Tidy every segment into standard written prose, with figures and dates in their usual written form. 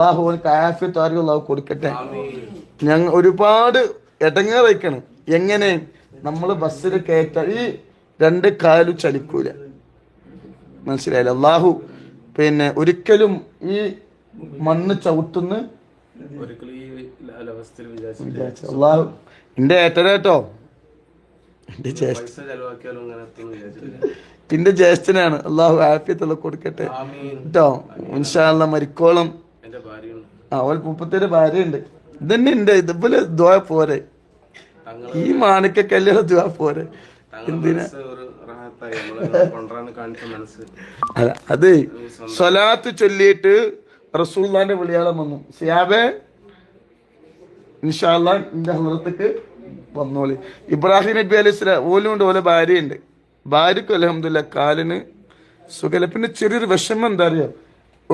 അള്ളാഹുവിന് ആഫിയത്ത് ആരോഗ്യം അള്ളാഹു കൊടുക്കട്ടെ. ഞങ്ങൾ ഒരുപാട് ഇടങ്ങേറയിക്കണം. എങ്ങനെ നമ്മൾ ബസ്സിൽ കയറ്റ ഈ 2 കാലും ചലിക്കൂല, മനസ്സിലായില്ല. അള്ളാഹു പിന്നെ ഒരിക്കലും ഈ മണ്ണ് ചവിട്ടുന്ന അള്ളാഹു എന്റെ ഏറ്റോ എന്റെ ജ്യേഷ്ഠനാണ്. അള്ളാഹു ആഫിയത്തുള്ള കൊടുക്കട്ടെ കേട്ടോ. ഇൻഷാ അല്ലാഹ് മരിക്കോളം അവൾ 37 ഭാര്യയുണ്ട്. ഇതന്നെ ഉണ്ട്. ഇതുപോലെ ദ്വാ പോരെ, ഈ മാണിക്ക കല്യാണ ദ്വാ പോരെ. എന്തിനാ അത് സ്വലാത്ത് ചൊല്ലിയിട്ട് റസൂലുള്ളാഹിന്റെ വിളിയാളം വന്നു, സിയാബേ ഇൻഷാ അല്ലാഹ് എന്റെ ഹളറത്തേക്ക് വന്നോളി. ഇബ്രാഹിം നബി അലൈഹി സ്വലാം ഓലുണ്ട്, ഓലെ ഭാര്യയുണ്ട്. ഭാര്യക്കും അൽഹംദുലില്ലാ കാലിന് സുഖല. പിന്നെ ചെറിയൊരു വിഷമം എന്താ അറിയോ,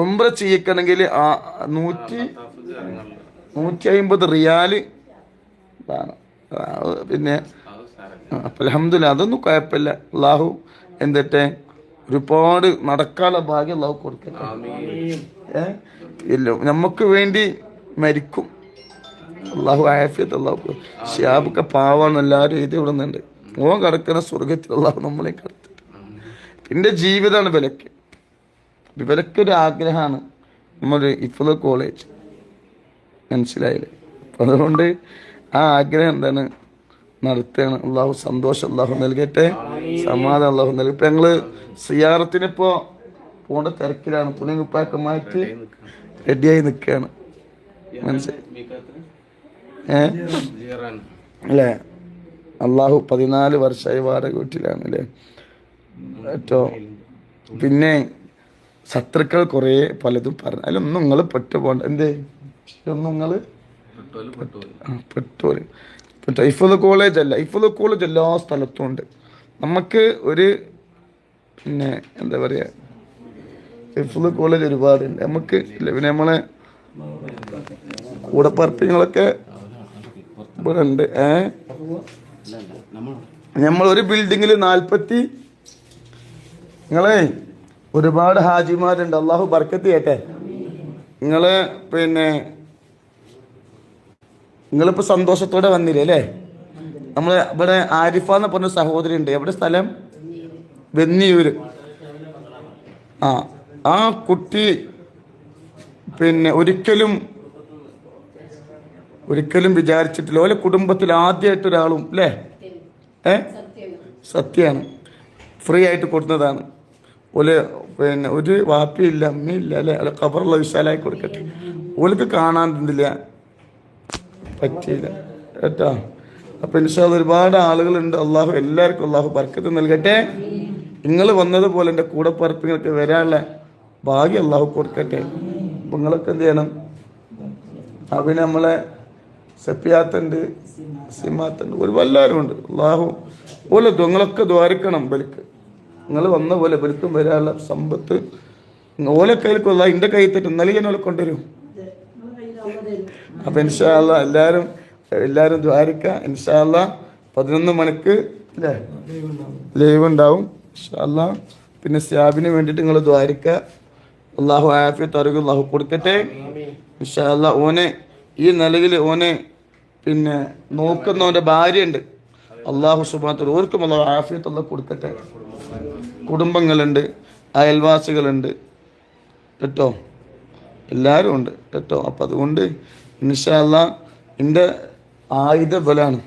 ഉംറ ചെയ്യിക്കണമെങ്കിൽ 150 റിയാല് വേണം. പിന്നെ അൽഹംദുലില്ലാ അതൊന്നും കുഴപ്പമില്ല. അള്ളാഹു എന്നിട്ട് ഒരുപാട് നടക്കാനുള്ള ഭാഗ്യം അള്ളാഹു കൊടുക്കട്ടെ. ഇല്ല നമുക്ക് വേണ്ടി മരിക്കും. അള്ളാഹു ആഫിയത്ത് അള്ളാഹു. ഷിയാബൊക്കെ പാവാണ്, എല്ലാവരും എഴുതി വിടുന്നുണ്ട്. ഓൻ കിടക്കുന്ന സ്വർഗത്തിൽ അള്ളാഹു നമ്മളെ കിടത്തിട്ട്. എൻ്റെ ജീവിതമാണ് വിലക്ക്. ഇവരൊക്കെ ആഗ്രഹമാണ് നമ്മുടെ ഇഫ്ള് കോളേജ്, മനസ്സിലായില്ലേ? അപ്പം അതുകൊണ്ട് ആ ആഗ്രഹം എന്താണ് നടത്തുകയാണ്. അള്ളാഹു സന്തോഷം അള്ളാഹു നൽകട്ടെ, സമാധാനം അള്ളാഹു നൽകട്ടെ. ഇപ്പം ഞങ്ങൾ സിയാറത്തിനിപ്പോൾ പോകേണ്ട തിരക്കിലാണ്. തുണി കുപ്പായൊക്കെ മാറ്റി റെഡിയായി നിൽക്കുകയാണ്, മനസ്സിലായി അല്ലേ? അള്ളാഹു 14 വർഷമായി വാടക വീട്ടിലാണ് അല്ലേ ഏറ്റവും. പിന്നെ ശത്രുക്കൾ കുറേ പലതും പറഞ്ഞു, അതിലൊന്നും നിങ്ങൾ പെട്ടു പോകണ്ട. എന്തേ ഒന്നും നിങ്ങൾ പെട്ടോല്. ഇഫ്ള് കോളേജ് അല്ല, ഇഫ്ള് കോളേജ് എല്ലാ സ്ഥലത്തും ഉണ്ട്. നമുക്ക് ഒരു പിന്നെ എന്താ പറയുക, ഇഫ്ള് കോളേജ് ഒരുപാടുണ്ട് നമുക്ക്. പിന്നെ നമ്മളെ കൂടപ്പറപ്പിങ്ങളൊക്കെ ഇവിടെ ഉണ്ട്. നമ്മളൊരു ബിൽഡിങ്ങിൽ 40 നിങ്ങളെ ഒരുപാട് ഹാജിമാരുണ്ട്. അള്ളാഹു ബർക്കത്ത് ചെയ്യട്ടെ. നിങ്ങള് പിന്നെ നിങ്ങളിപ്പോൾ സന്തോഷത്തോടെ വന്നില്ലേ അല്ലേ? നമ്മൾ ഇവിടെ ആരിഫ എന്ന് പറഞ്ഞ സഹോദരി ഉണ്ട്. എവിടെ സ്ഥലം? വെന്നിയൂര്. ആ കുട്ടി പിന്നെ ഒരിക്കലും വിചാരിച്ചിട്ടില്ല. ഓലെ കുടുംബത്തിൽ ആദ്യമായിട്ട് ഒരാളും അല്ലേ സത്യമാണ് ഫ്രീ ആയിട്ട് കൊടുക്കുന്നതാണ്. ഓല് പിന്നെ ഒരു വാപ്പിയില്ല അമ്മയില്ല അല്ലേ? അല്ല ഖബറുള്ള വിശാലായി കൊടുക്കട്ടെ. ഓലക്ക് കാണാൻ എന്തില്ല പറ്റിയില്ല കേട്ടോ. അപ്പം ഇൻഷാ അല്ലാഹ് ഒരുപാട് ആളുകളുണ്ട്. അള്ളാഹു എല്ലാവർക്കും അള്ളാഹു ബർക്കത്ത് നൽകട്ടെ. നിങ്ങൾ വന്നതുപോലെ എൻ്റെ കൂടപ്പറപ്പിങ്ങൾക്ക് വരാനുള്ള ഭാഗ്യം അള്ളാഹു കൊടുക്കട്ടെ. അപ്പം നിങ്ങളൊക്കെ എന്ത് ചെയ്യണം? പിന്നെ നമ്മളെ സെപ്പിയാത്തുണ്ട്, സിമാത്തുണ്ട്, എല്ലാവരും ഉണ്ട്. അള്ളാഹു പോലെ നിങ്ങളൊക്കെ ദ്വാരിക്കണം. ബലിക്ക് നിങ്ങൾ വന്ന പോലെ ബലിക്കും വരാനുള്ള സമ്പത്ത് ഓലെ കയ്യിലേക്ക് അള്ളാഹു എൻ്റെ കയ്യിൽ തെറ്റും നൽകി ഓലെ കൊണ്ടുവരും. അപ്പം ഇൻഷാ അല്ലാഹ് എല്ലാവരും ദ്വാരിക്കുക. ഇൻഷാ അല്ലാഹ് 11 മണിക്ക് അല്ലേ ലൈവ് ഉണ്ടാവും ഇൻഷാ അല്ലാഹ്. പിന്നെ സ്യാബിന് വേണ്ടിയിട്ട് നിങ്ങൾ ദ്വാരിക്കുക. അള്ളാഹു ആഫിയത്ത് ആരോഗ്യം അള്ളാഹു കൊടുക്കട്ടെ ഇൻഷാ അല്ലാഹ്. ഓനെ ഈ നിലയിൽ ഓനെ പിന്നെ നോക്കുന്നവൻ്റെ ഭാര്യയുണ്ട്. അള്ളാഹു സുബ്ഹാനഹു വ തആല ഓർക്കും അള്ളാഹു ആഫിയത്ത് അള്ളാഹു കൊടുക്കട്ടെ. കുടുംബങ്ങളുണ്ട്, അയൽവാസികളുണ്ട് കേട്ടോ, എല്ലാവരും ഉണ്ട് കേട്ടോ. അപ്പം അതുകൊണ്ട് ഇൻഷാ അല്ലാഹ് എൻ്റെ ആയുധ ബലാണ്.